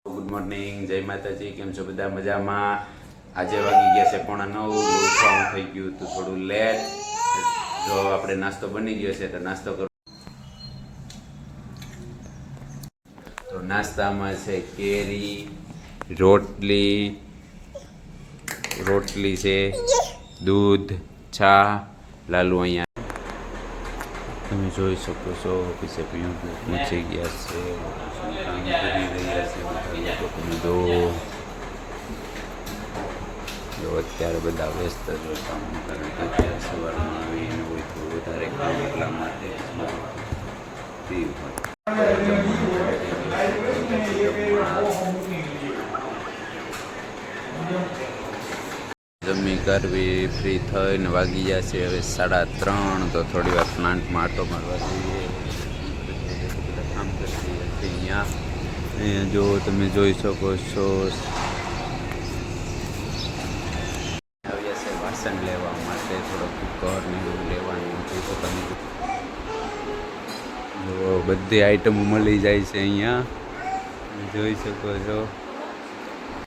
Good morning, જય માતાજી. કેમ છો બધા? મજામાં? આજે વાગી ગયા છે 8:45. ઉઠવાનું થઈ ગયું હતું થોડું લેટ. જો આપણે નાસ્તો બની ગયો છે તો નાસ્તો કરો. તો નાસ્તામાં છે કેરી, રોટલી છે, દૂધ, ચા. લાલુ અહીંયા તમે જોઈ શકો છો. ઓફિસે પહોંચી ગયા છે, કામ કરી રહ્યા છે બધા લોકો. તમે જો અત્યારે બધા વ્યસ્ત જો કામ કરે. અત્યારે સવારમાં આવીને હોય તો વધારે કામ એટલા માટે જમી કરવી ફ્રી થઈને વાગી ગયા છે હવે 3:30. તો થોડી વાર પ્લાન્ટમાં આટો મારવા જઈએ. બધા કામ કરી રહ્યા છે અહીંયા જો તમે જોઈ શકો છો. આવ્યા છે વાસણ લેવા માટે, થોડો કુકર ને એવું લેવાનું હતું. તો તમે જો બધી આઈટમો મળી જાય છે અહીંયા, જોઈ શકો છો.